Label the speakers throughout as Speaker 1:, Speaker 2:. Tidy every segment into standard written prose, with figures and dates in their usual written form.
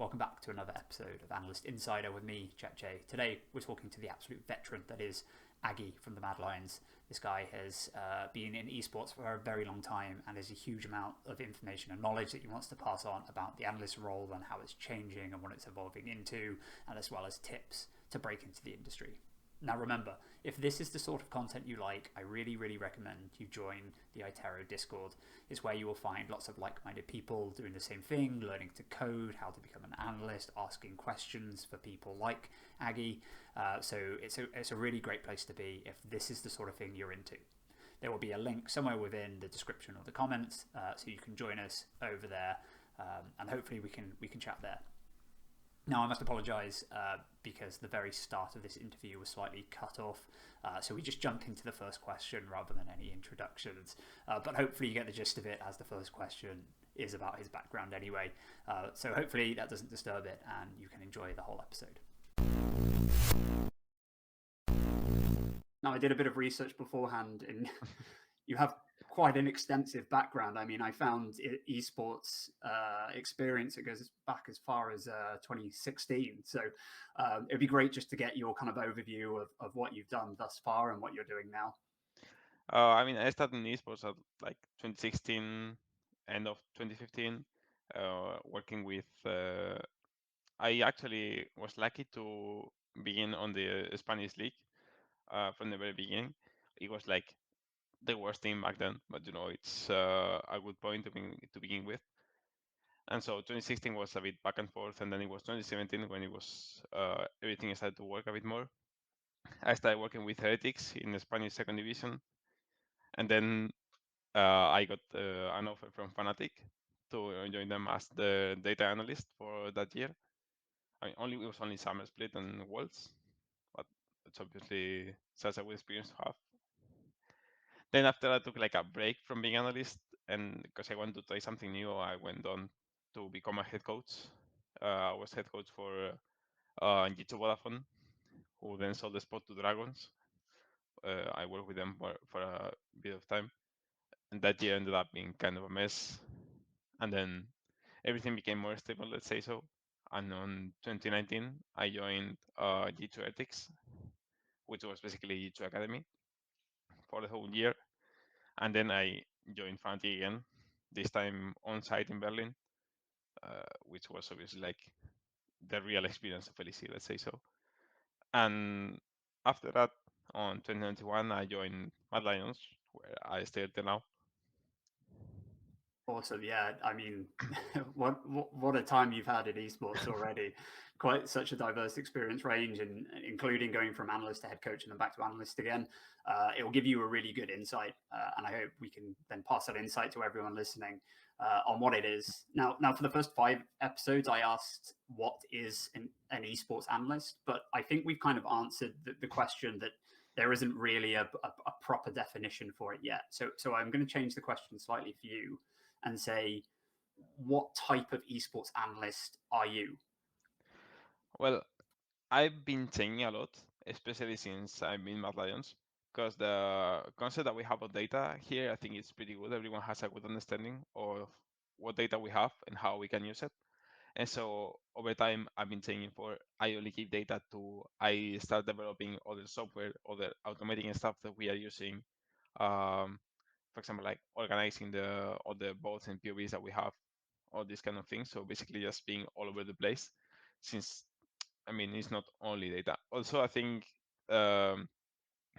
Speaker 1: Welcome back to another episode of Analyst Insider with me, Cheche. Today we're talking to the absolute veteran that is Aagie from the Mad Lions. This guy has been in esports for a very long time and has a huge amount of information and knowledge that he wants to pass on about the analyst role and how it's changing and what it's evolving into, and as well as tips to break into the industry. Now remember, if this is the sort of content you like, I really recommend you join the Itero Discord. It's where you will find lots of like-minded people doing the same thing, learning to code, how to become an analyst, asking questions for people like Aagie. So it's a really great place to be if this is the sort of thing you're into. There will be a link somewhere within the description or the comments, so you can join us over there, and hopefully we can chat there. Now, I must apologise because the very start of this interview was slightly cut off, so we just jumped into the first question rather than any introductions. But hopefully you get the gist of it, as the first question is about his background anyway. So hopefully that doesn't disturb it and you can enjoy the whole episode. Now, I did a bit of research beforehand, and you have quite an extensive background. I mean, I found esports experience. It goes back as far as 2016. So it'd be great just to get your kind of overview of what you've done thus far and what you're doing now.
Speaker 2: I started in esports at like 2016, end of 2015, working with. I actually was lucky to begin on the Spanish league from the very beginning. It was like the worst team back then, but it's a good point to begin with. And so 2016 was a bit back and forth, and then it was 2017 when it was everything started to work a bit more. I started working with Heretics in the Spanish second division, and then I got an offer from Fnatic to join them as the data analyst for that year. It was only summer split and Worlds, but it's obviously such a good experience to have. Then after I took like a break from being analyst, and because I wanted to try something new, I went on to become a head coach. I was head coach for G2 Vodafone, who then sold the spot to Dragons. I worked with them for a bit of time, and that year ended up being kind of a mess. And then everything became more stable, let's say so. And on 2019, I joined G2 Ethics, which was basically G2 Academy for the whole year. And then I joined Fnatic again, this time on site in Berlin, which was obviously like the real experience of LEC, let's say so. And after that, on 2021, I joined Mad Lions, where I stay till now.
Speaker 1: Awesome. Yeah. I mean, what a time you've had in esports already. Quite such a diverse experience range, and including going from analyst to head coach and then back to analyst again. It will give you a really good insight, and I hope we can then pass that insight to everyone listening on what it is. Now, for the first 5 episodes, I asked what is an esports analyst, but I think we've kind of answered the question that there isn't really a proper definition for it yet. So I'm going to change the question slightly for you and say, what type of esports analyst are you?
Speaker 2: Well, I've been thinking a lot, especially since I'm in Mad Lions, because the concept that we have of data here, I think it's pretty good. Everyone has a good understanding of what data we have and how we can use it. And so over time, I've been thinking for I only give data to I start developing other software, other automating stuff that we are using. For example, like organizing all the bots and POVs that we have, all these kind of things. So basically, just being all over the place, since it's not only data. Also, I think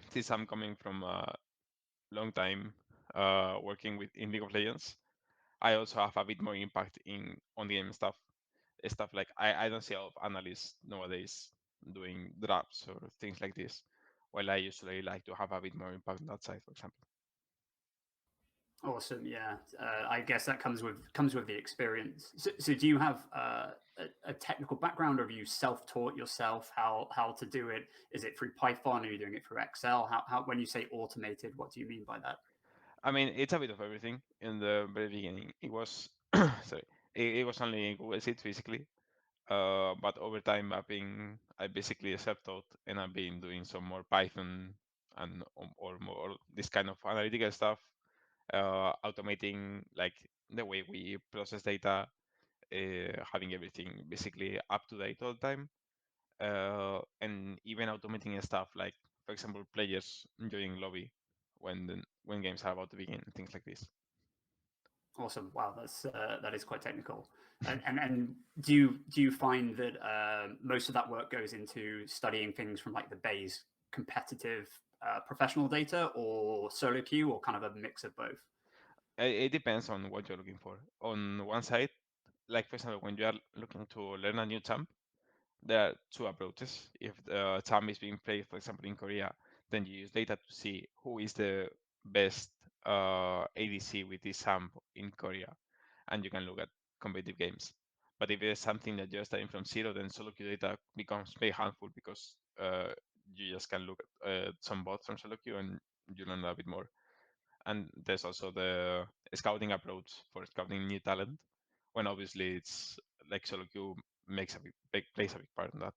Speaker 2: since I'm coming from a long time working in League of Legends, I also have a bit more impact on the game stuff. Stuff like I don't see a lot of analysts nowadays doing drafts or things like this, while I usually like to have a bit more impact on that side, for example.
Speaker 1: Awesome. Yeah. I guess that comes with the experience. So do you have a technical background, or have you self-taught yourself how to do it? Is it through Python? Are you doing it through Excel? How when you say automated, what do you mean by that?
Speaker 2: It's a bit of everything. In the very beginning, it was sorry, it was only Google Sheets basically. But over time, I basically self-taught, and I've been doing some more Python and or more this kind of analytical stuff, automating like the way we process data, having everything basically up to date all the time, and even automating stuff like, for example, players joining lobby when games are about to begin, things like this.
Speaker 1: Awesome! Wow, that is quite technical. And do you find that most of that work goes into studying things from like the base competitive professional data or solo queue, or kind of a mix of both?
Speaker 2: It depends on what you're looking for. On one side, like for example, when you are looking to learn a new champ, there are two approaches. If the champ is being played, for example, in Korea, then you use data to see who is the best ADC with this champ in Korea, and you can look at competitive games. But if it's something that you're starting from zero, then solo queue data becomes very harmful because you just can look at some bots from solo queue and you learn a bit more. And there's also the scouting approach for scouting new talent, when obviously it's like solo queue makes a big plays a big part in that.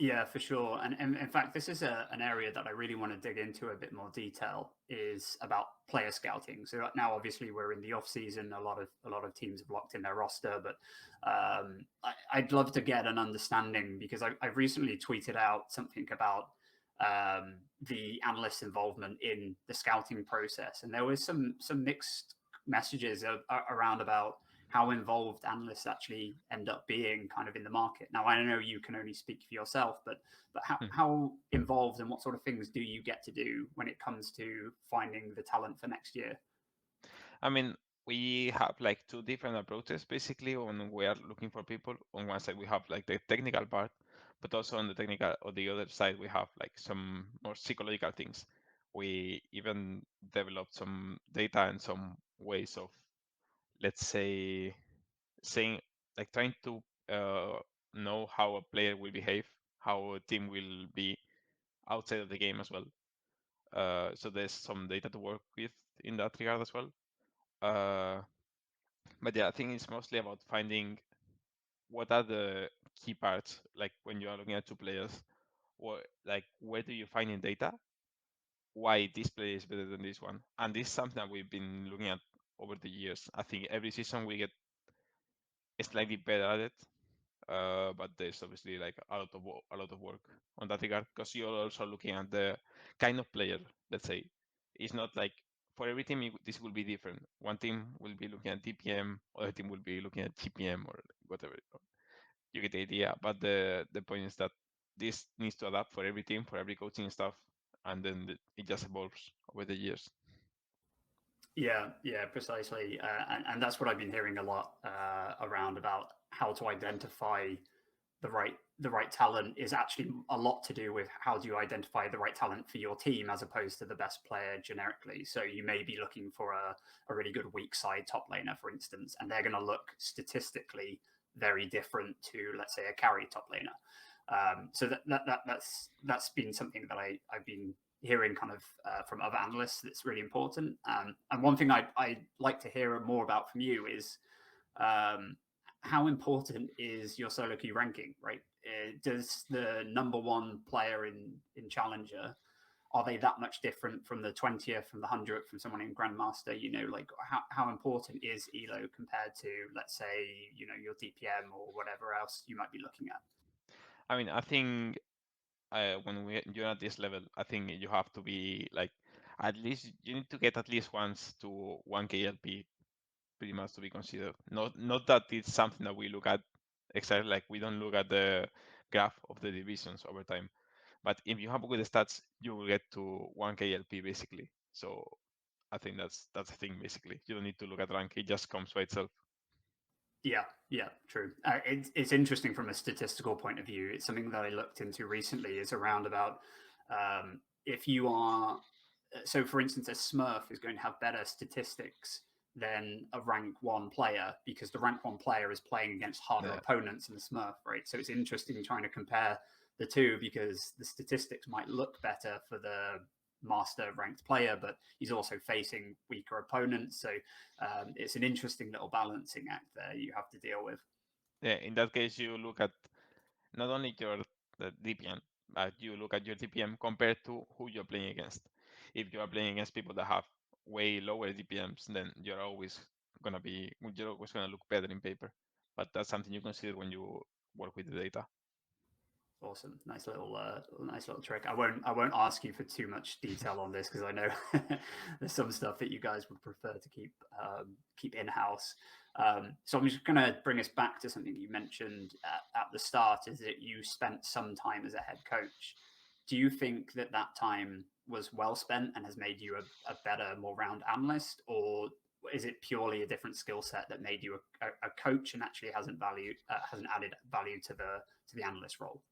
Speaker 1: Yeah, for sure. And in fact, this is an area that I really want to dig into a bit more detail, is about player scouting. So now, obviously, we're in the off season. A lot of teams have locked in their roster, but I'd love to get an understanding, because I've recently tweeted out something about the analyst involvement in the scouting process, and there was some mixed messages around about how involved analysts actually end up being kind of in the market. Now, I know you can only speak for yourself, but how involved and what sort of things do you get to do when it comes to finding the talent for next year?
Speaker 2: I mean, we have like two different approaches basically when we are looking for people. On one side, we have like the technical part, but also on the technical or the other side, we have like some more psychological things. We even developed some data and some ways of, let's say, saying like trying to know how a player will behave, how a team will be outside of the game as well. So there's some data to work with in that regard as well. But yeah, I think it's mostly about finding what are the key parts, like when you are looking at two players, what like where do you find in data why this player is better than this one? And this is something that we've been looking at over the years. I think every season we get slightly better at it. But there's obviously like a lot of work on that regard, because you're also looking at the kind of player. Let's say it's not like for every team this will be different. One team will be looking at DPM, other team will be looking at GPM or whatever. You get the idea. But the point is that this needs to adapt for every team, for every coaching staff, and then it just evolves over the years.
Speaker 1: Yeah, precisely. And that's what I've been hearing a lot around, about how to identify the right talent is actually a lot to do with how do you identify the right talent for your team, as opposed to the best player generically. So you may be looking for a really good weak side top laner, for instance, and they're going to look statistically very different to, let's say, a carry top laner. So that's been something that I've been hearing kind of from other analysts that's really important. And one thing I'd like to hear more about from you is how important is your solo queue ranking, right? Does the number one player in Challenger, are they that much different from the 20th, from the 100th, from someone in Grandmaster? Like how important is Elo compared to, let's say, your DPM or whatever else you might be looking at?
Speaker 2: I mean, I think when you're at this level, I think you have to be like, at least you need to get at least once to 1K LP pretty much to be considered. Not that it's something that we look at exactly, like we don't look at the graph of the divisions over time. But if you have good stats, you will get to 1K LP basically. So I think that's the thing basically. You don't need to look at rank; it just comes by itself.
Speaker 1: Yeah, true. It's interesting from a statistical point of view. It's something that I looked into recently. Is around about if you are, so for instance, a Smurf is going to have better statistics than a rank one player, because the rank one player is playing against harder
Speaker 2: Yeah.
Speaker 1: opponents than the Smurf, right? So it's interesting trying to compare the two, because the statistics might look better for the master ranked player, but he's also facing weaker opponents. So it's an interesting little balancing act there you have to deal with.
Speaker 2: Yeah, in that case, you look at not only your the DPM, but you look at your DPM compared to who you're playing against. If you are playing against people that have way lower DPMs, then you're always you're always gonna look better in paper. But that's something you consider when you work with the data.
Speaker 1: Awesome, nice little trick. I won't ask you for too much detail on this because I know there's some stuff that you guys would prefer to keep in house. So I'm just going to bring us back to something you mentioned at the start: is that you spent some time as a head coach. Do you think that time was well spent and has made you a better, more round analyst, or is it purely a different skill set that made you a coach and actually hasn't added value to the analyst role?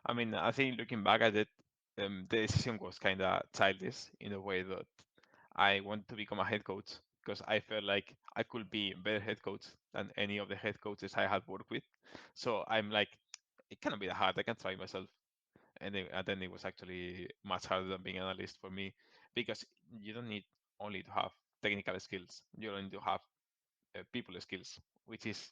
Speaker 2: I mean, I think looking back at it, the decision was kind of childish in a way that I wanted to become a head coach because I felt like I could be a better head coach than any of the head coaches I had worked with. So I'm like, it cannot be that hard. I can try myself. And then it was actually much harder than being an analyst for me because you don't need only to have technical skills. You don't need to have people skills, which is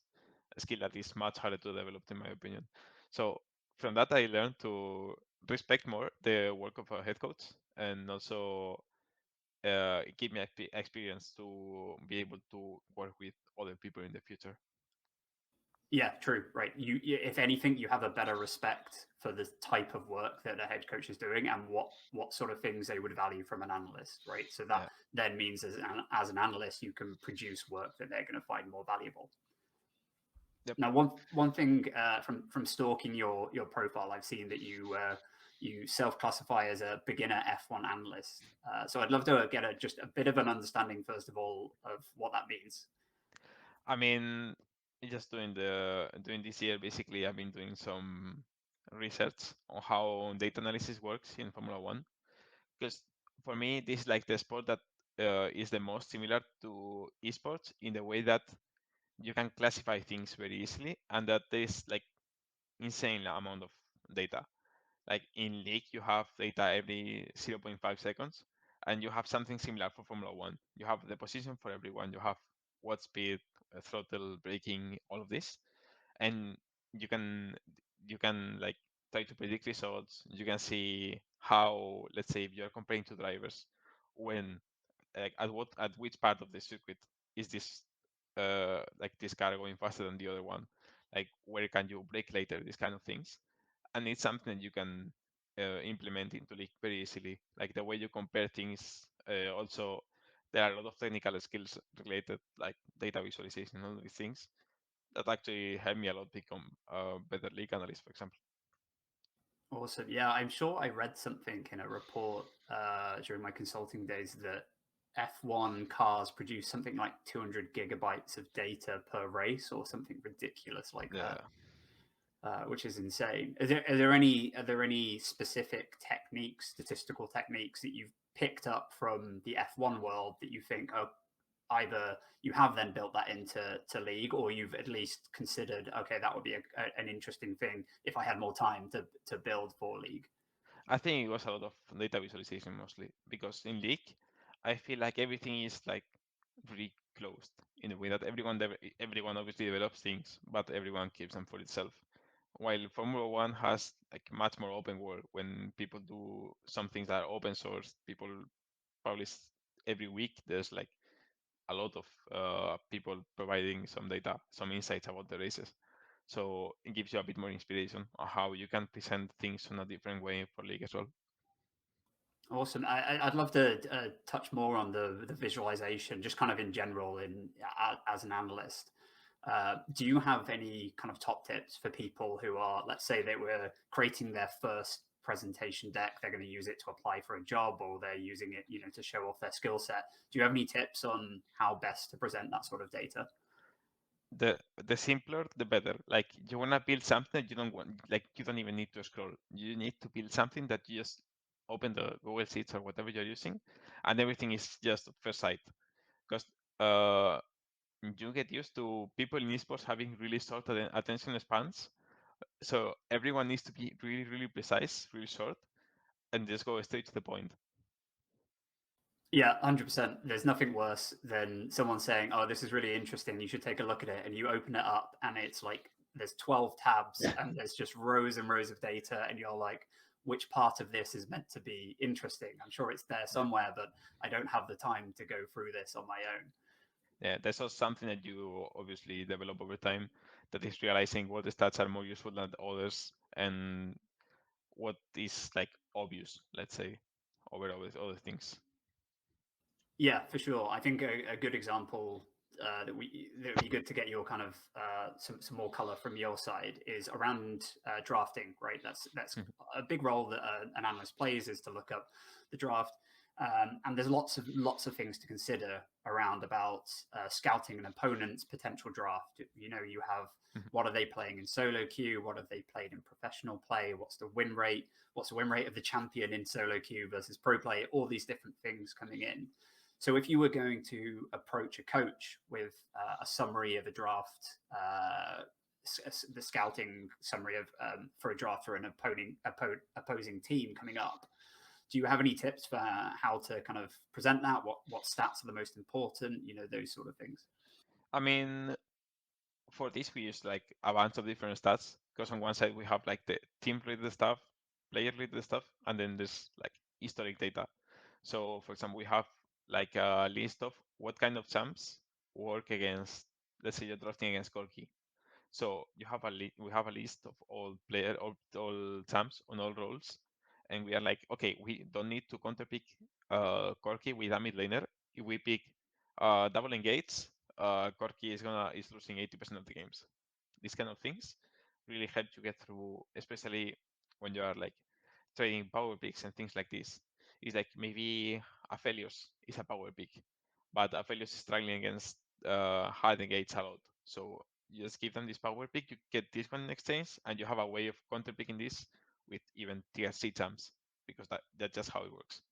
Speaker 2: a skill that is much harder to develop, in my opinion. So from that, I learned to respect more the work of a head coach and also give me experience to be able to work with other people in the future.
Speaker 1: Yeah, true. Right. If anything, you have a better respect for the type of work that a head coach is doing and what sort of things they would value from an analyst, right? So that
Speaker 2: Yeah.
Speaker 1: then means as an analyst, you can produce work that they're going to find more valuable.
Speaker 2: Yep.
Speaker 1: Now, one thing from stalking your profile, I've seen that you self-classify as a beginner F1 analyst. So I'd love to get just a bit of an understanding, first of all, of what that means.
Speaker 2: I mean, just doing this year, basically, I've been doing some research on how data analysis works in Formula One. Because for me, this is like the sport that is the most similar to esports in the way that you can classify things very easily, and that there is like insane amount of data. Like in League, you have data every 0.5 seconds, and you have something similar for Formula One. You have the position for everyone. You have what speed, throttle, braking, all of this, and you can like try to predict results. You can see how, let's say, if you're comparing two drivers, when like at which part of the circuit is this like this car going faster than the other one, like where can you brake later, these kind of things. And it's something that you can implement into League very easily, like the way you compare things. Also, there are a lot of technical skills related, like data visualization and all these things that actually help me a lot become a better League analyst, for example.
Speaker 1: Awesome. Yeah, I'm sure I read something in a report during my consulting days that F1 cars produce something like 200 gigabytes of data per race or something ridiculous like
Speaker 2: Yeah.
Speaker 1: that, which is insane. Are there any specific techniques, statistical techniques that you've picked up from the F1 world that you think, oh, either you have then built that into League, or you've at least considered, okay, that would be an interesting thing if I had more time to build for League?
Speaker 2: I think it was a lot of data visualization mostly because in League, I feel like everything is like really closed in a way that everyone obviously develops things, but everyone keeps them for itself. While Formula One has like much more open world when people do some things that are open source, people publish every week. There's like a lot of people providing some data, some insights about the races. So it gives you a bit more inspiration on how you can present things in a different way for League as well.
Speaker 1: Awesome. I'd love to touch more on the visualization, just kind of in general, as an analyst. Do you have any kind of top tips for people who are, let's say, they were creating their first presentation deck, they're going to use it to apply for a job, or they're using it, to show off their skill set? Do you have any tips on how best to present that sort of data?
Speaker 2: The simpler the better. Like you wanna build something that you don't want, like you don't even need to scroll. You need to build something that you just open the Google Sheets or whatever you're using, and everything is just at first sight. Because uh, you get used to people in esports having really short attention spans, so everyone needs to be really, really precise, really short, and just go straight to the point.
Speaker 1: Yeah, 100%. There's nothing worse than someone saying, "Oh, this is really interesting. You should take a look at it." And you open it up, and it's like there's 12 tabs, and there's just rows and rows of data, and you're like, "Which part of this is meant to be interesting?" I'm sure it's there
Speaker 2: Yeah.
Speaker 1: somewhere, but I don't have the time to go through this on my own.
Speaker 2: Yeah, that's also something that you obviously develop over time. That is realizing what the stats are more useful than others, and what is like obvious, let's say, over other things.
Speaker 1: Yeah, for sure. I think a good example that would be good to get your kind of some more color from your side is around drafting, right? That's a big role that an analyst plays, is to look up the draft. And there's lots of things to consider around about scouting an opponent's potential draft. You know, you have what are they playing in solo queue? What have they played in professional play? What's the win rate? What's the win rate of the champion in solo queue versus pro play? All these different things coming in. So if you were going to approach a coach with a summary of a draft, the scouting summary of for a draft for an opposing team coming up, do you have any tips for how to kind of present that? What stats are the most important? You know, those sort of things.
Speaker 2: I mean, for this we use like a bunch of different stats, because on one side we have like the team related stuff, player related stuff, and then there's like historic data. So for example, we have like a list of what kind of champs work against, let's say you're drafting against Corki. So you have we have a list of all champs on all roles, and we are like, okay, we don't need to counter pick Corki with a mid laner. If we pick double engage, Corki is losing 80% of the games. These kind of things really help you get through, especially when you are like trading power picks and things like this. It's like maybe Aphelios is a power pick, but Aphelios is struggling against hard engage a lot. So you just give them this power pick, you get this one in exchange, and you have a way of counter picking this with even tier C champs, because that's just how it works.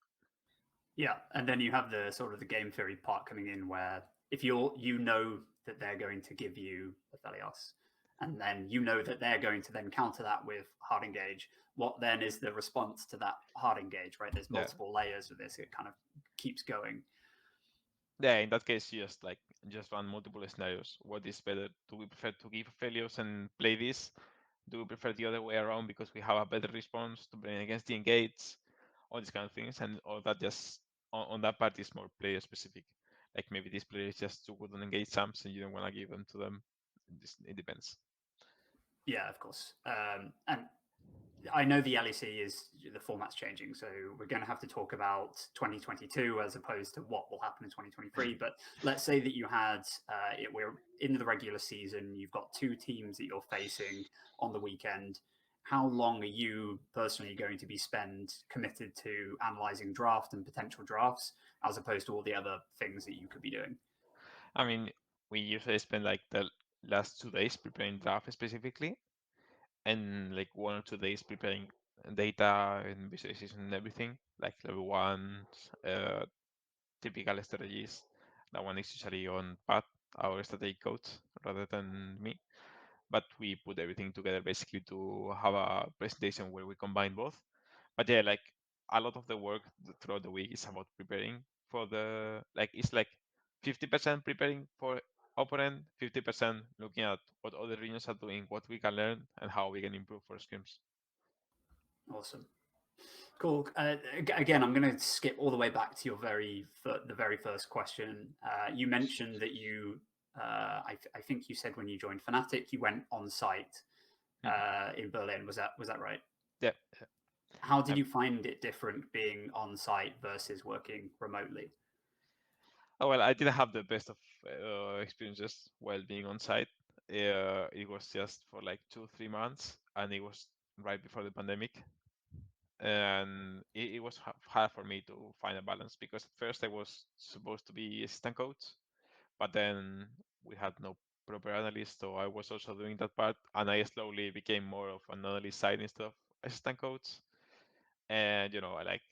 Speaker 1: Yeah, and then you have the sort of the game theory part coming in, where if you know that they're going to give you Aphelios, and then you know that they're going to then counter that with hard engage, what then is the response to that hard engage, right? There's
Speaker 2: Yeah.
Speaker 1: multiple layers of this. It kind of keeps going.
Speaker 2: Yeah, in that case, you just run multiple scenarios. What is better? Do we prefer to give Aphelios and play this? Do we prefer the other way around because we have a better response to bring against the engage? All these kind of things, and all that just on that part is more player specific. Like maybe this player is just too good on engage champs, and you don't want to give them to them. It depends.
Speaker 1: Yeah, of course. And I know the LEC is the format's changing, so we're going to have to talk about 2022 as opposed to what will happen in 2023. But let's say that you had we're in the regular season, you've got two teams that you're facing on the weekend. How long are you personally going to be committed to analyzing draft and potential drafts, as opposed to all the other things that you could be doing?
Speaker 2: I mean, we usually spend like the last 2 days preparing draft specifically, and like 1 or 2 days preparing data and visualization and everything, like level one, uh, typical strategies. That one is usually on Pat, our strategy coach, rather than me. But we put everything together basically to have a presentation where we combine both. But yeah, like a lot of the work throughout the week is about preparing for it's like 50% preparing for opponent, 50% looking at what other regions are doing, what we can learn, and how we can improve for scrims.
Speaker 1: Awesome. Cool. Again, I'm going to skip all the way back to the very first question. You mentioned that I think you said when you joined Fnatic, you went on site in Berlin. Was that right?
Speaker 2: Yeah.
Speaker 1: How did
Speaker 2: Um,
Speaker 1: you find it different being on site versus working remotely?
Speaker 2: oh, well, I didn't have the best of experiences while being on site. It was just for like 2 3 months, and it was right before the pandemic, and it was hard for me to find a balance, because at first I was supposed to be assistant coach, but then we had no proper analyst, so I was also doing that part, and I slowly became more of an analyst side instead of assistant coach. And I like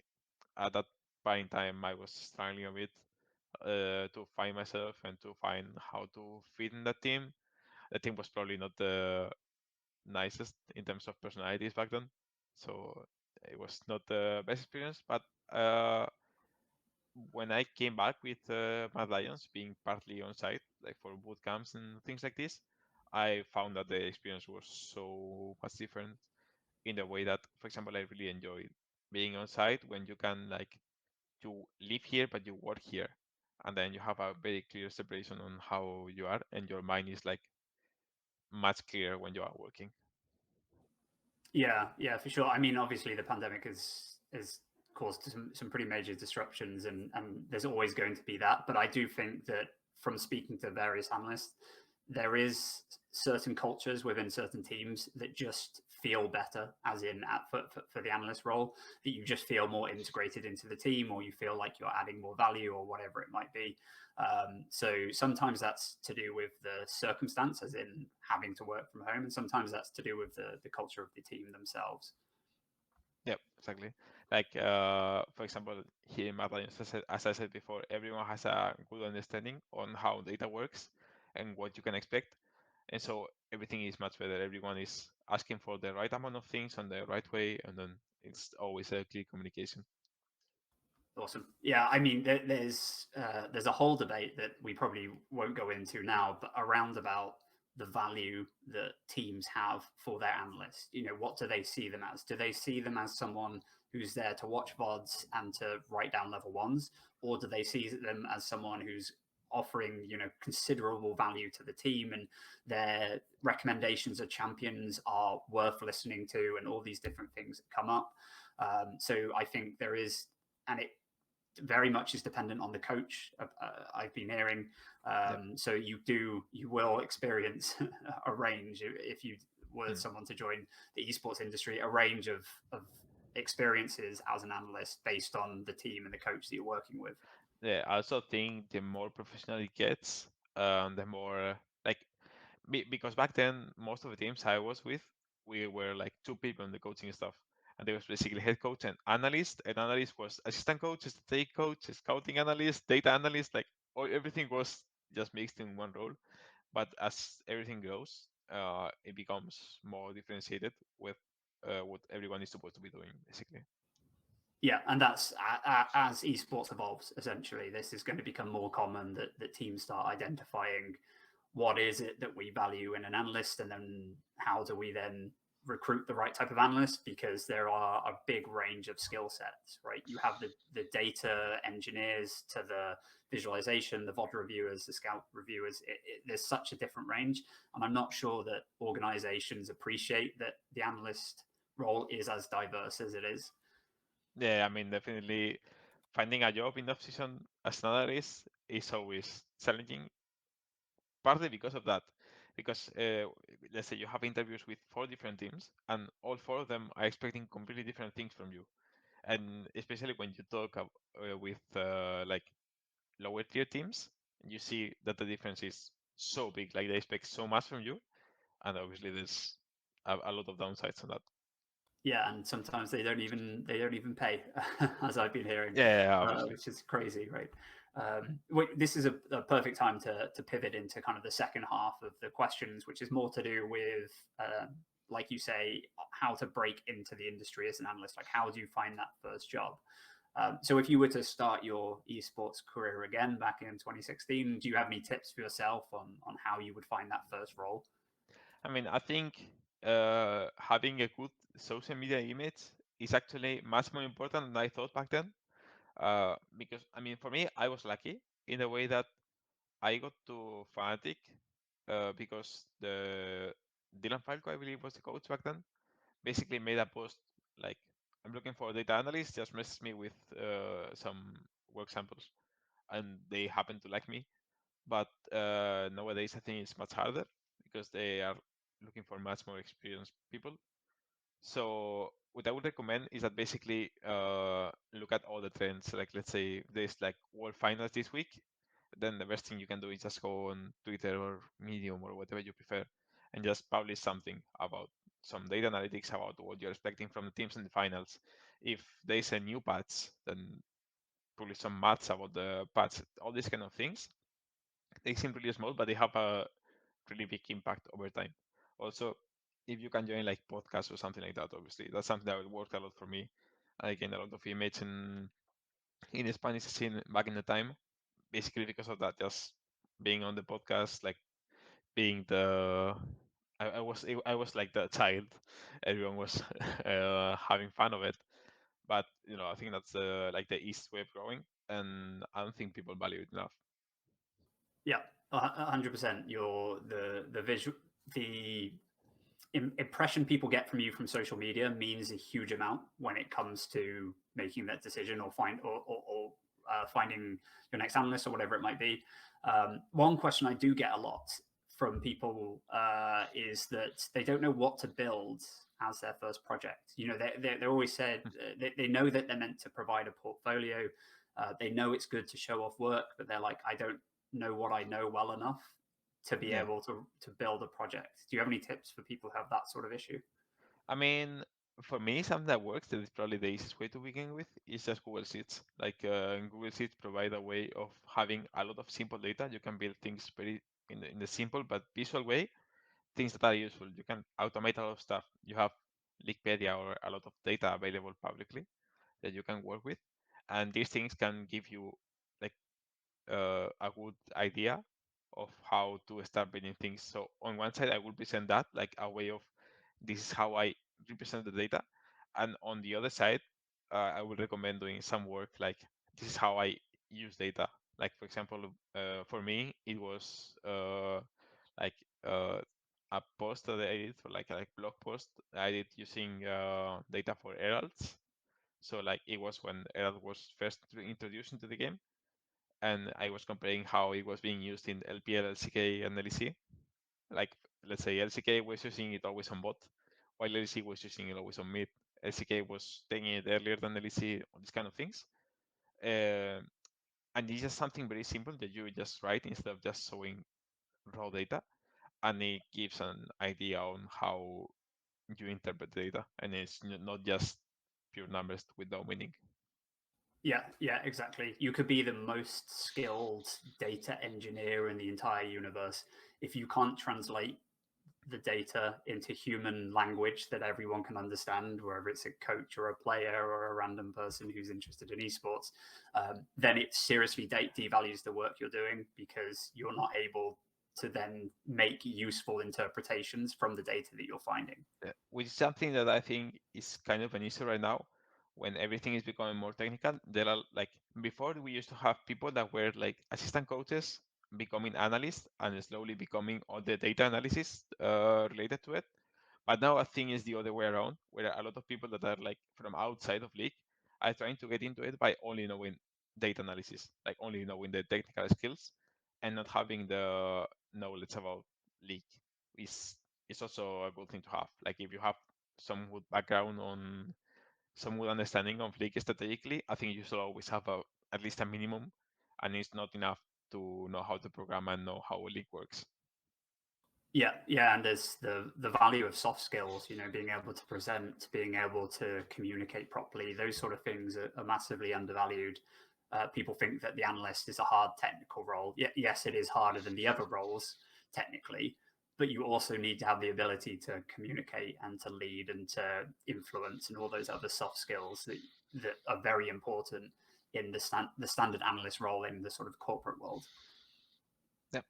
Speaker 2: at that point in time I was struggling a bit to find myself and to find how to fit in that team. The team was probably not the nicest in terms of personalities back then, so it was not the best experience. But when I came back with Mad Lions, being partly on site, like for boot camps and things like this, I found that the experience was so much different in the way that, for example, I really enjoyed being on site when you can, like, you live here but you work here. and then you have a very clear separation on how you are, and your mind is like much clearer when you are working.
Speaker 1: Yeah, for sure. I mean, obviously, the pandemic has caused some pretty major disruptions, and there's always going to be that. But I do think that from speaking to various analysts, there is certain cultures within certain teams that just feel better, as in for the analyst role, that you just feel more integrated into the team, or you feel like you're adding more value, or whatever it might be. So sometimes that's to do with the circumstance, as in having to work from home, and sometimes that's to do with the culture of the team themselves.
Speaker 2: Yep, exactly. Like, for example, here in Matlab, as I said before, everyone has a good understanding on how data works and what you can expect. And so everything is much better. Everyone is asking for the right amount of things on the right way, and then it's always a clear communication.
Speaker 1: Awesome. Yeah, I mean, there's a whole debate that we probably won't go into now, but around about the value that teams have for their analysts. You know, what do they see them as? Do they see them as someone who's there to watch VODs and to write down level ones, or do they see them as someone who's offering, you know, considerable value to the team, and their recommendations of champions are worth listening to, and all these different things that come up. So I think there is, and it very much is dependent on the coach. I've been hearing,
Speaker 2: Yep.
Speaker 1: so you will experience a range if you were
Speaker 2: Mm.
Speaker 1: someone to join the esports industry, a range of experiences as an analyst based on the team and the coach that you're working with.
Speaker 2: Yeah, I also think the more professional it gets, the more like because back then most of the teams I was with, we were like two people in the coaching stuff, and there was basically head coach and analyst. And analyst was assistant coach, strategic coach, scouting analyst, data analyst. Like everything was just mixed in one role. But as everything grows, it becomes more differentiated with what everyone is supposed to be doing, basically.
Speaker 1: Yeah, and that's as esports evolves. Essentially, this is going to become more common that teams start identifying what is it that we value in an analyst, and then how do we then recruit the right type of analyst, because there are a big range of skill sets, right? You have the data engineers to the visualization, the VOD reviewers, the scout reviewers. There's such a different range, and I'm not sure that organizations appreciate that the analyst role is as diverse as it is.
Speaker 2: Yeah, I mean, definitely finding a job in the position as an analyst is always challenging, partly because of that. Because let's say you have interviews with four different teams, and all four of them are expecting completely different things from you. And especially when you talk with like lower tier teams, you see that the difference is so big. Like they expect so much from you, and obviously there's a lot of downsides on that.
Speaker 1: Yeah, and sometimes they don't even pay, as I've been hearing,
Speaker 2: Yeah, obviously.
Speaker 1: which is crazy, right? This is a perfect time to pivot into kind of the second half of the questions, which is more to do with, like you say, how to break into the industry as an analyst. Like, how do you find that first job? So, if you were to start your esports career again back in 2016, do you have any tips for yourself on how you would find that first role?
Speaker 2: I mean, I think having a good social media image is actually much more important than I thought back then. Because I mean, for me, I was lucky in the way that I got to Fnatic because the Dylan Falco, I believe, was the coach back then, basically made a post like, "I'm looking for a data analyst. Just message me with some work samples," and they happened to like me. But nowadays, I think it's much harder because they are looking for much more experienced people. So what I would recommend is that basically look at all the trends. Like let's say there's like World Finals this week, then the best thing you can do is just go on Twitter or Medium or whatever you prefer, and just publish something about some data analytics about what you're expecting from the teams in the finals. If there's a new patch, then publish some maths about the patch. All these kind of things. They seem really small, but they have a really big impact over time. Also, if you can join like podcasts or something like that, obviously that's something that worked a lot for me. I gained a lot of image in Spanish scene back in the time, basically because of that. Just being on the podcast, like being the I was like the child. Everyone was having fun of it. But I think that's like the east way of growing. and I don't think people value it enough.
Speaker 1: Yeah, 100%. The impression people get from you from social media means a huge amount when it comes to making that decision or finding your next analyst or whatever it might be. One question I do get a lot from people is that they don't know what to build as their first project. You know, they're always said they know that they're meant to provide a portfolio. They know it's good to show off work, but they're like, I don't know what I know well enough to be
Speaker 2: Yeah.
Speaker 1: able to build a project. Do you have any tips for people who have that sort of issue?
Speaker 2: I mean, for me, something that works, that is probably the easiest way to begin with, is just Google Sheets. Like Google Sheets provide a way of having a lot of simple data. You can build things very in the simple but visual way, things that are useful. You can automate a lot of stuff. You have Wikipedia or a lot of data available publicly that you can work with, and these things can give you like a good idea of how to start building things. So on one side, I will present that like a way of this is how I represent the data, and on the other side, I would recommend doing some work like this is how I use data. Like for example, for me, it was like uh, a post that I did for like blog post I did using data for heralds. So like it was when herald was first introduced into the game, and I was comparing how it was being used in LPL, LCK, and LEC. Like, let's say LCK was using it always on bot, while LEC was using it always on mid. LCK was taking it earlier than LEC, all these kind of things. Uh, and it's just something very simple that you just write instead of just showing raw data, and it gives an idea on how you interpret data, and it's not just pure numbers without meaning.
Speaker 1: Yeah, exactly. You could be the most skilled data engineer in the entire universe. If you can't translate the data into human language that everyone can understand, whether it's a coach or a player or a random person who's interested in esports, then it seriously devalues the work you're doing because you're not able to then make useful interpretations from the data that you're finding.
Speaker 2: Which is something that I think is kind of an issue right now when everything is becoming more technical. There are like before we used to have people that were like assistant coaches becoming analysts and slowly becoming all the data analysis related to it. But now I think it's the other way around, where a lot of people that are like from outside of League are trying to get into it by only knowing data analysis, like only knowing the technical skills and not having the knowledge about League. Is is also a good thing to have. Like if you have some good background on some good understanding of League strategically, I think you should always have at least a minimum, and it's not enough to know how to program and know how a League works.
Speaker 1: Yeah, and there's the value of soft skills. You know, being able to present, being able to communicate properly. Those sort of things are massively undervalued. People think that the analyst is a hard technical role. Yes, it is harder than the other roles technically, but you also need to have the ability to communicate and to lead and to influence and all those other soft skills that are very important in the standard analyst role in the sort of corporate world.
Speaker 2: Yeah.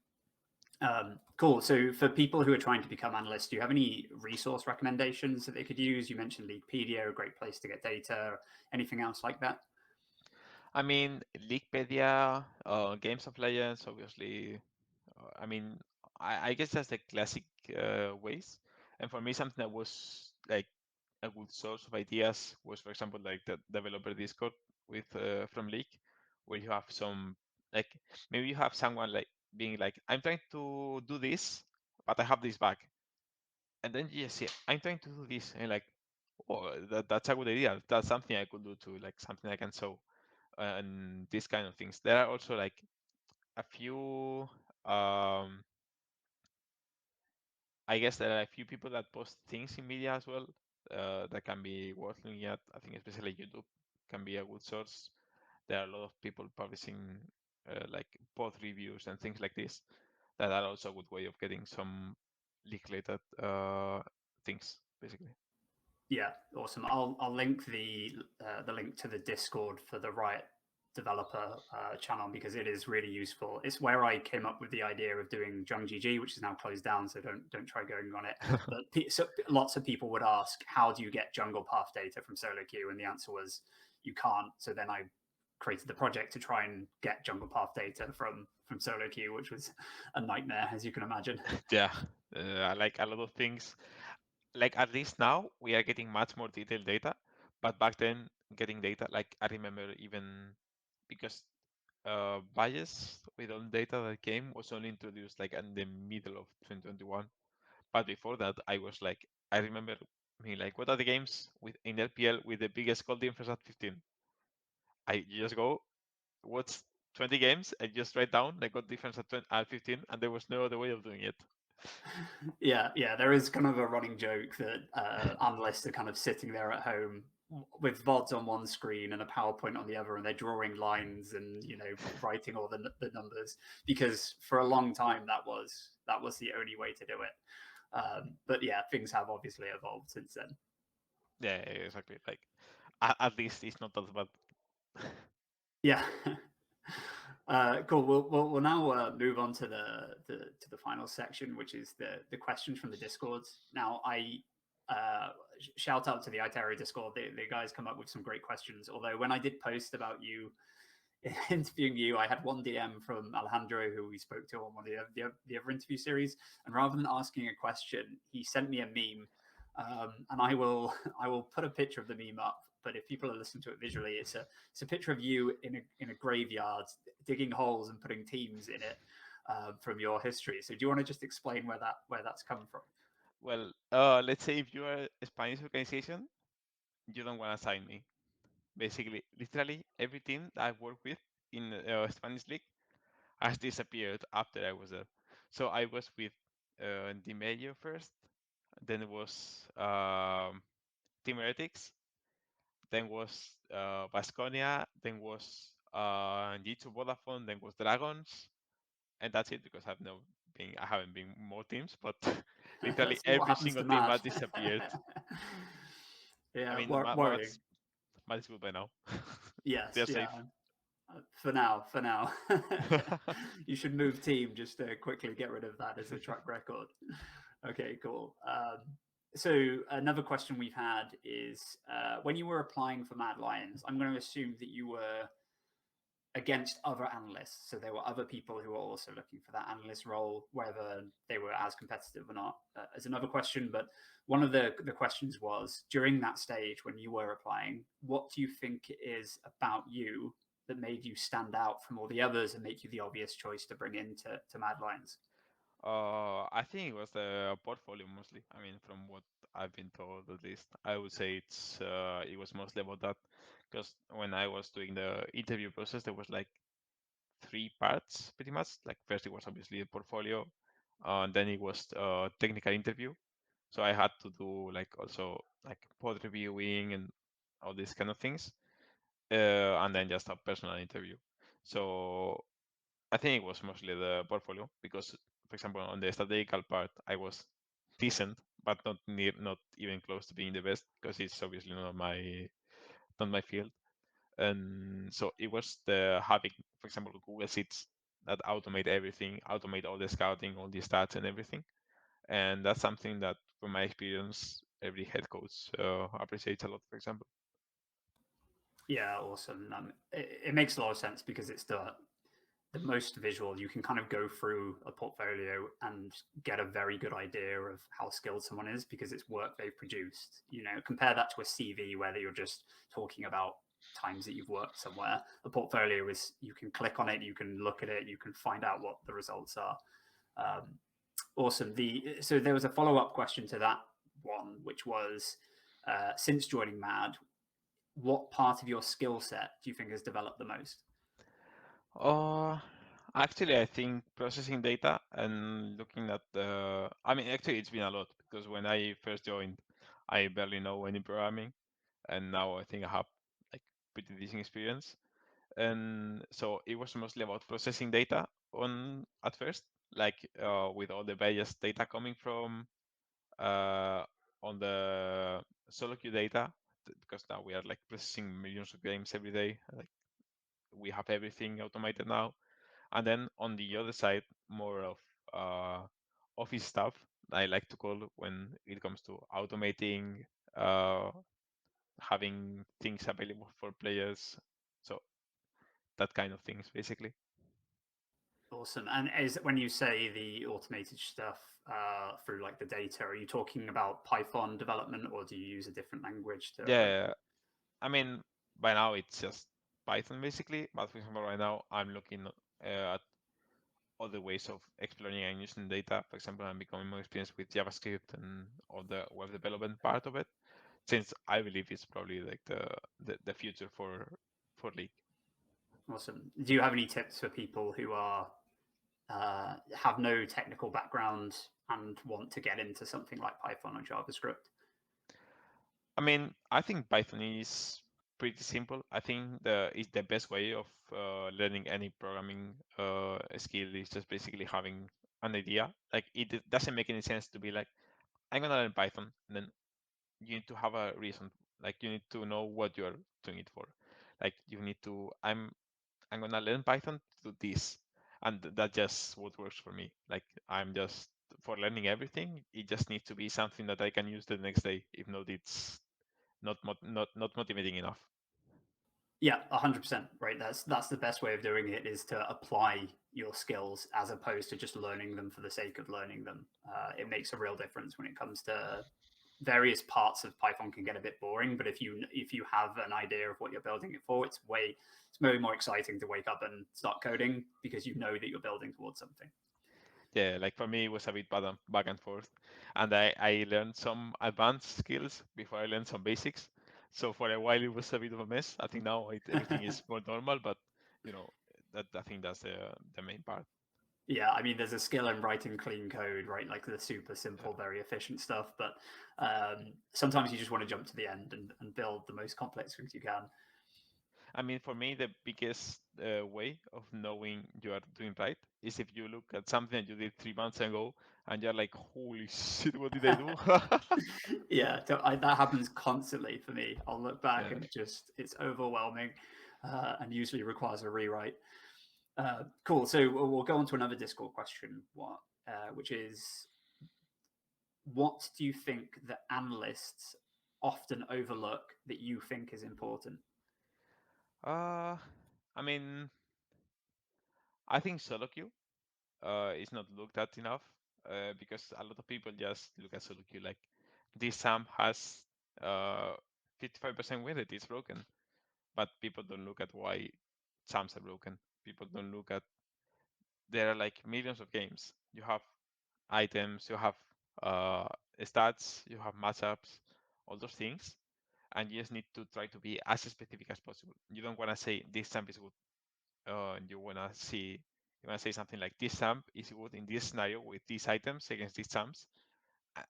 Speaker 1: Cool. So for people who are trying to become analysts, do you have any resource recommendations that they could use? You mentioned Wikipedia, a great place to get data. Anything else like that?
Speaker 2: I mean, Leaguepedia, Games of Legends, obviously. I mean, I guess that's the classic ways. And for me, something that was like a good source of ideas was, for example, like the developer Discord with from League, where you have some like maybe you have someone like being like, I'm trying to do this, but I have this bug, and then you just see, I'm trying to do this, and like, oh, that's a good idea. That's something I could do too, like something I can show, and these kind of things. There are also like a few. I guess there are a few people that post things in media as well that can be worth looking at. I think especially YouTube can be a good source. There are a lot of people publishing like pod reviews and things like this that are also a good way of getting some leak-related things, basically.
Speaker 1: Yeah, awesome. I'll link the link to the Discord for the Riot developer channel because it is really useful. It's where I came up with the idea of doing Jung GG, which is now closed down, so don't try going on it. But so lots of people would ask, how do you get jungle path data from solo queue? And the answer was you can't. So then I created the project to try and get jungle path data from solo queue, which was a nightmare, as you can imagine.
Speaker 2: Yeah, like a lot of things. Like at least now we are getting much more detailed data, but back then getting data, like I remember even because bias with all data that came was only introduced like in the middle of 2021. But before that, I was like, I remember me like, what are the games with in LPL with the biggest goal difference at 15? I just go watch 20 games and just write down the goal difference at 20, at 15, and there was no other way of doing it.
Speaker 1: Yeah, there is kind of a running joke that analysts are kind of sitting there at home with VODs on one screen and a PowerPoint on the other, and they're drawing lines and writing all the numbers, because for a long time that was the only way to do it. But yeah, things have obviously evolved since then.
Speaker 2: Yeah, exactly. Like at least it's not that bad.
Speaker 1: Yeah. Cool. We'll now move on to the final section, which is the questions from the Discord. Now, I shout out to the Iterio Discord. The guys come up with some great questions. Although when I did post about you interviewing you, I had one DM from Alejandro, who we spoke to on one of the other interview series, and rather than asking a question, he sent me a meme. And I will put a picture of the meme up. But if people are listening to it visually, it's a picture of you in a graveyard digging holes and putting teams in it from your history. So do you want to just explain where that's come from?
Speaker 2: Well, let's say if you are a Spanish organization, you don't want to sign me. Basically, literally every team that I've worked with in Spanish league has disappeared after I was there. So I was with the Mayo first, then it was Team Heretics, then was Vasconia, then was G2 Vodafone, then was Dragons, and that's it because I haven't been more teams, but literally
Speaker 1: That's what
Speaker 2: every
Speaker 1: happens to
Speaker 2: single team
Speaker 1: Mad.
Speaker 2: has disappeared. I
Speaker 1: Yeah,
Speaker 2: mean,
Speaker 1: worrying.
Speaker 2: Mad is good by now.
Speaker 1: Yes,
Speaker 2: They're
Speaker 1: yeah.
Speaker 2: safe.
Speaker 1: For now, you should move team just to quickly get rid of that as a track record. Okay, cool. So another question we've had is when you were applying for Mad Lions, I'm going to assume that you were against other analysts. So there were other people who were also looking for that analyst role, whether they were as competitive or not, is another question. But one of the questions was, during that stage when you were applying, what do you think it is about you that made you stand out from all the others and make you the obvious choice to bring into Mad Lions?
Speaker 2: I think it was the portfolio mostly. I mean, from what I've been told, at least, I would say it was mostly about that. Because when I was doing the interview process, there was like three parts, pretty much. Like first, it was obviously the portfolio, and then it was a technical interview. So I had to do like also like pod reviewing and all these kind of things, and then just a personal interview. So I think it was mostly the portfolio because, for example, on the statistical part, I was decent, but not even close to being the best because it's obviously not my field. And so it was the having, for example, Google Sheets that automate everything, automate all the scouting, all the stats, and everything. And that's something that, from my experience, every head coach appreciates a lot. For example.
Speaker 1: Yeah, awesome. It makes a lot of sense because it's the most visual. You can kind of go through a portfolio and get a very good idea of how skilled someone is because it's work they've produced. Compare that to a CV where you're just talking about times that you've worked somewhere. A portfolio is you can click on it, you can look at it, you can find out what the results are. Awesome. So there was a follow-up question to that one, which was since joining Mad, what part of your skill set do you think has developed the most?
Speaker 2: Uh, Actually, I think processing data and looking at the. I mean, actually, it's been a lot because when I first joined, I barely know any programming, and now I think I have like pretty decent experience. And so it was mostly about processing data on at first, like with all the various data coming from on the solo queue data, because now we are like processing millions of games every day. Like we have everything automated now. And then on the other side, more of office stuff, I like to call when it comes to automating, uh, having things available for players. So that kind of things, basically.
Speaker 1: Awesome. And is when you say the automated stuff through like the data, are you talking about Python development, or do you use a different language to approach
Speaker 2: Yeah,
Speaker 1: it?
Speaker 2: I mean, by now it's just Python basically. But for example, right now I'm looking at other ways of exploring and using data. For example, I'm becoming more experienced with JavaScript and all the web development part of it, since I believe it's probably like the future for League.
Speaker 1: Awesome. Do you have any tips for people who are have no technical background and want to get into something like Python or JavaScript?
Speaker 2: I mean, I think Python is pretty simple. I think is the best way of learning any programming skill is just basically having an idea. Like it doesn't make any sense to be like, I'm gonna learn Python, and then you need to have a reason. Like you need to know what you're doing it for. Like you need to, I'm gonna learn Python to do this, and that's just what works for me. Like I'm just for learning everything. It just needs to be something that I can use the next day. If not, it's not motivating enough.
Speaker 1: Yeah, 100%. Right. That's the best way of doing it, is to apply your skills as opposed to just learning them for the sake of learning them. It makes a real difference when it comes to various parts of Python can get a bit boring, but if you have an idea of what you're building it for, it's very more exciting to wake up and start coding because you know that you're building towards something.
Speaker 2: Yeah, like for me, it was a bit back and forth, and I learned some advanced skills before I learned some basics. So for a while, it was a bit of a mess. I think now everything is more normal, but you know that I think that's the main part.
Speaker 1: Yeah, I mean, there's a skill in writing clean code, right? Like the super
Speaker 2: Yeah.
Speaker 1: simple, very efficient stuff. But sometimes you just want to jump to the end and build the most complex things you can.
Speaker 2: I mean, for me, the biggest way of knowing you are doing right is if you look at something that you did 3 months ago and you're like, holy shit, what did I do?
Speaker 1: Yeah, that happens constantly for me. I'll look back
Speaker 2: Yeah.
Speaker 1: and it's overwhelming, and usually requires a rewrite. Cool. So we'll go on to another Discord question, which is, what do you think that analysts often overlook that you think is important?
Speaker 2: Uh, I mean, I think solo queue is not looked at enough because a lot of people just look at solo queue like this SAM has uh, 55% win rate, it's broken. But people don't look at why SAMs are broken. People don't look at there are like millions of games. You have items, you have uh, stats, you have matchups, all those things, and you just need to try to be as specific as possible. You don't want to say this SAM is good. You want to say something like this SAM is good in this scenario with these items against these SAMs,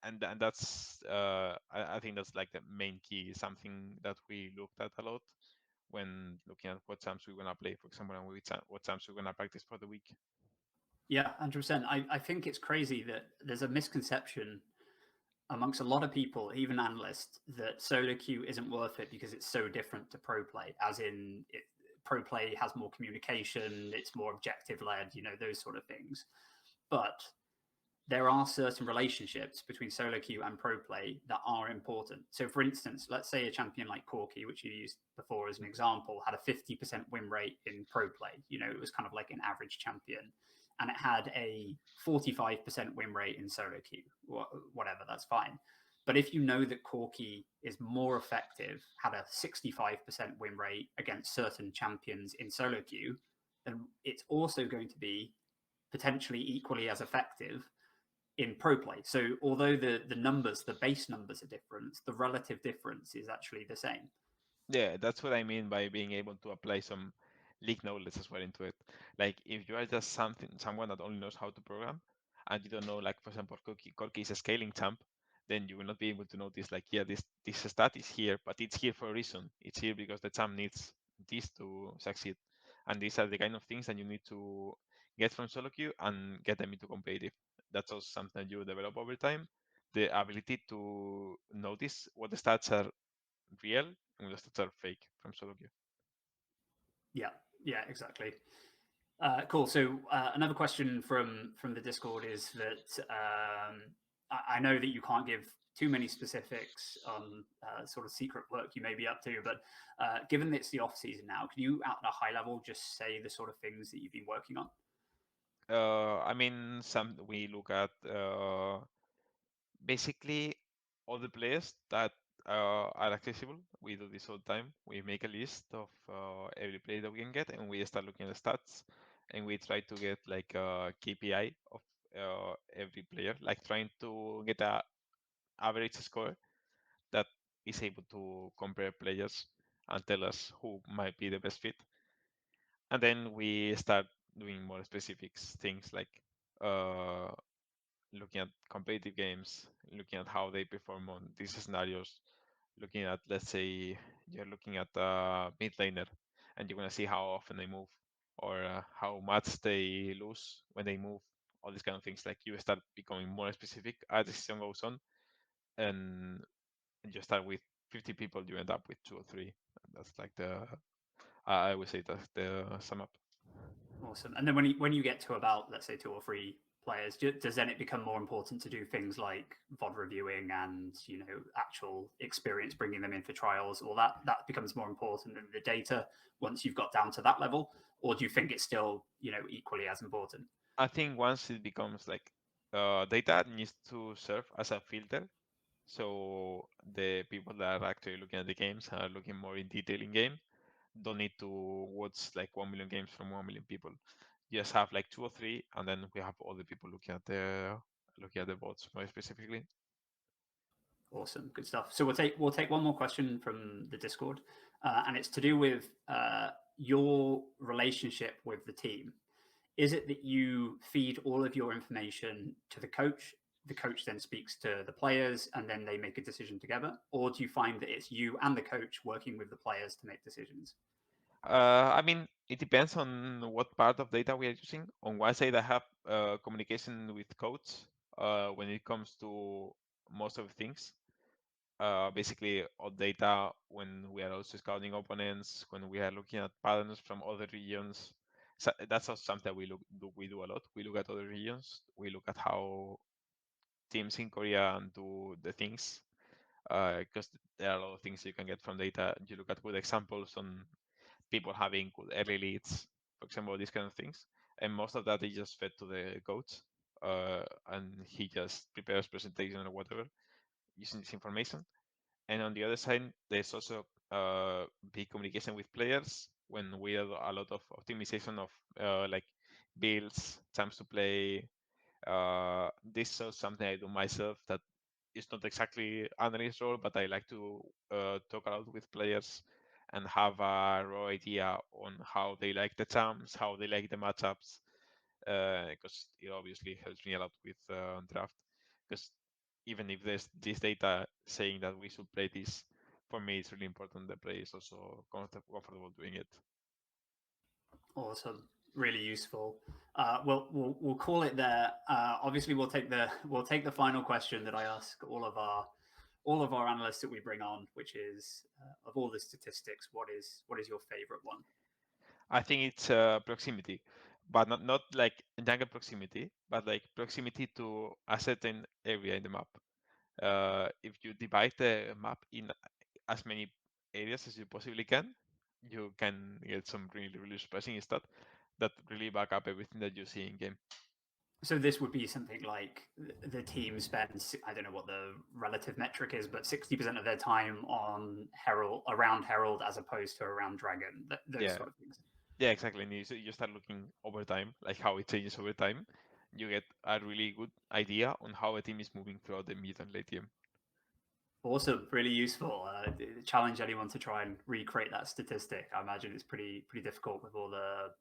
Speaker 2: and that's I think that's like the main key, something that we looked at a lot when looking at what SAMs we want to play, for example, and what SAMs we're going to practice for the week.
Speaker 1: Yeah, 100%. I think it's crazy that there's a misconception amongst a lot of people, even analysts, that solo queue isn't worth it because it's so different to pro play. As in, pro play has more communication, it's more objective led, those sort of things. But there are certain relationships between solo queue and pro play that are important. So, for instance, let's say a champion like Corky, which you used before as an example, had a 50% win rate in pro play. It was kind of like an average champion, and it had a 45% win rate in solo queue. Whatever, that's fine. But if you know that Corky is more effective, had a 65% win rate against certain champions in solo queue, then it's also going to be potentially equally as effective in pro play. So although the base numbers are different, the relative difference is actually the same.
Speaker 2: Yeah, that's what I mean by being able to apply some league knowledge as well into it. Like if you are just someone that only knows how to program and you don't know, like for example, Corky is a scaling champ, then you will not be able to notice like, yeah, this stat is here, but it's here for a reason. It's here because the champ needs this to succeed. And these are the kind of things that you need to get from solo queue and get them into competitive. That's also something that you develop over time. The ability to notice what the stats are real and the stats are fake from solo queue.
Speaker 1: Yeah, exactly. Cool. So another question from the Discord is that I know that you can't give too many specifics on sort of secret work you may be up to, but given it's the off season now, can you, at a high level, just say the sort of things that you've been working on?
Speaker 2: I mean, we look at basically all the players that are accessible. We do this all the time. We make a list of every player that we can get, and we start looking at the stats, and we try to get like a KPI of every player, like trying to get a average score that is able to compare players and tell us who might be the best fit. And then we start doing more specific things like uh, looking at competitive games, looking at how they perform on these scenarios, looking at, let's say, you're looking at a mid laner and you're going to see how often they move or how much they lose when they move, all these kind of things. Like you start becoming more specific as the season goes on, and you start with 50 people, you end up with 2 or 3. That's like I would say that's the sum up.
Speaker 1: Awesome. And then when you get to about, let's say, 2 or 3 players, does then it become more important to do things like VOD reviewing and actual experience, bringing them in for trials, or that becomes more important than the data once you've got down to that level, or do you think it's still equally as important?
Speaker 2: I think once it becomes like data needs to serve as a filter. So the people that are actually looking at the games are looking more in detail in game. Don't need to watch like 1 million games from 1 million people. Just have like 2 or 3, and then we have all the people looking at the bots more specifically.
Speaker 1: Awesome, good stuff. So we'll take one more question from the Discord, and it's to do with your relationship with the team. Is it that you feed all of your information to the coach then speaks to the players, and then they make a decision together? Or do you find that it's you and the coach working with the players to make decisions?
Speaker 2: I mean, it depends on what part of data we are using. On one side, I have communication with coach when it comes to most of the things. Basically, all data when we are also scouting opponents, when we are looking at patterns from other regions. So that's also something we do a lot. We look at other regions. We look at how teams in Korea do the things, because there are a lot of things you can get from data. You look at good examples on people having good early leads, for example, these kind of things. And most of that is just fed to the coach, and he just prepares presentation or whatever using this information. And on the other side, there's also big communication with players when we have a lot of optimization of like builds, times to play. This is something I do myself that is not exactly analyst role, but I like to talk a lot with players and have a raw idea on how they like the champs, how they like the matchups, because it obviously helps me a lot with draft. Because even if there's this data saying that we should play this, for me it's really important the player is also comfortable doing it.
Speaker 1: Awesome, really useful. We'll call it there. Obviously, we'll take the final question that I ask all of our analysts that we bring on, which is of all the statistics, what is your favorite one?
Speaker 2: I think it's proximity, but not like jungle proximity, but like proximity to a certain area in the map. If you divide the map in as many areas as you possibly can, you can get some really surprising stuff that really back up everything that you see in game.
Speaker 1: So this would be something like the team spends, I don't know what the relative metric is, but 60% of their time on Herald, around Herald, as opposed to around Dragon, those
Speaker 2: Yeah,
Speaker 1: sort of things.
Speaker 2: yeah, exactly. And you start looking over time, like how it changes over time. You get a really good idea on how a team is moving throughout the mid and late game.
Speaker 1: Awesome, really useful. Challenge anyone to try and recreate that statistic. I imagine it's pretty difficult with all the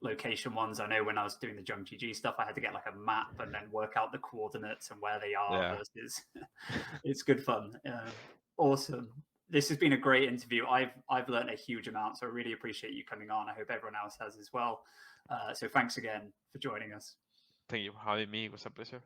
Speaker 1: location ones. I know when I was doing the Jump GG stuff, I had to get like a map and then work out the coordinates and where they are
Speaker 2: Yeah,
Speaker 1: versus. It's good fun. Awesome. This has been a great interview. I've learned a huge amount, so I really appreciate you coming on. I hope everyone else has as well. So thanks again for joining us.
Speaker 2: thank you for having me. It was a pleasure.